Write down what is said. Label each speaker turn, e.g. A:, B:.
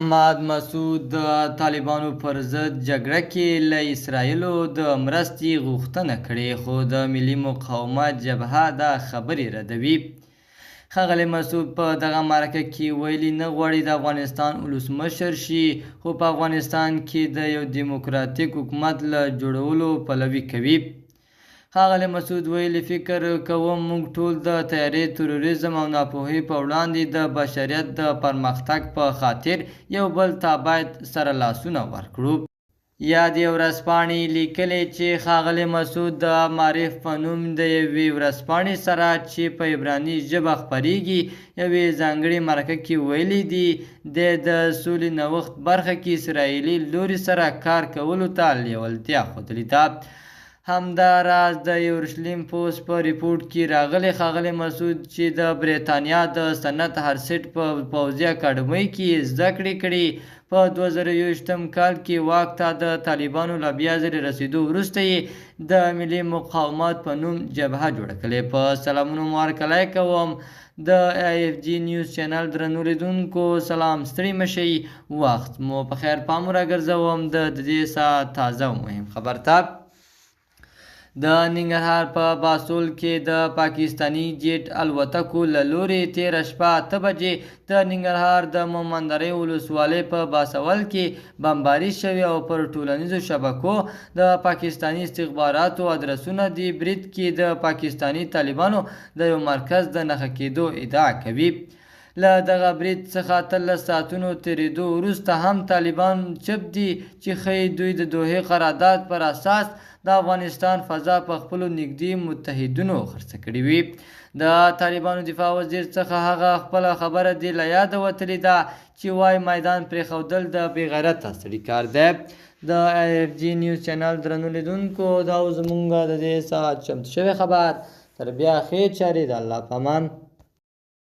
A: محمد مسعود د طالبانو پر ضد جګړه کې له اسرایلو د مرستې غوښتنه کړې، خو د ملي مقاومت جبهه دا خبرې ردوي. ښاغلی مسعود په دغه مرکه کې ویلي نه غواړي د افغانستان ولسمشر شي، خو په افغانستان کې د یو دیموکراتیک حکومت له جوړولو پلوي کوي. ښاغلی مسعود ویلي فکر کوم موږ ټول د تیارې، تروریزم او ناپوهۍ په وړاندې د بشریت د پرمختګ په خاطر یو بل ته باید سره لاسونه ورکړو. یادې ورځپاڼې لیکلي چې ښاغلی مسعود د معارف په نوم د یوې ورځپاڼې سره چې په عبراني ژبه خپریږي یوې ځانګړې مرکه کې ویلي دي د سولې نوښت برخه کې اسرائیلي لوري سره کار کولو ته لیوالتیا ښودلې ده. همداراز د یورشلیم پوسټ په ریپورټ کې راغلی ښاغلی مسعود چې د بریتانیا د صنعت هرسټ په پوځي اکاډمۍ کې زده کړې کړي. په 2021 کال کې واک ته د طالبانو له بیا ځلې رسېدو وروسته یې د ملي مقاومت په نوم جبهه جوړه کړې. په سلامونو مو هرکلی کوم د IFG نیوز چینل درنو لیدونکو، سلام، ستړي مشئ، وخت مو په خیر. پام راګرځوم د دې ساعت تازه او مهم خبر ته. د ننګرهار په باسول کې د پاکستاني جیټ الوتکو له لوري تېره شپه 8 بجې د ننګرهار د مومندرې ولسوالۍ په باسول کې بمباري شوې او پر ټولنیزو شبکو د پاکستاني استخباراتو ادرسونه د برید کې د پاکستاني طالبانو د یو مرکز د نښه کېدو ادعا کوي. له دغه برید څخه 13 ساعتونو تېرېدو وروسته هم طالبان چپ دي چې ښایي دوی د دوحې قرارداد پر اساس د افغانستان فضا په خپلو نږدې متحدینو خرڅه کړې وي. د طالبانو دفاع وزیر څخه هغه خپله خبره دې له یاده وتلې ده چې وایي میدان پرېښودل د بې غیرته سړي کار دی. د IFG نیوز چینل درنو لیدونکو، دا زموږ د دې ساعت چمتو شوی خبر. تر بیا ښې چارې، د الله په امان.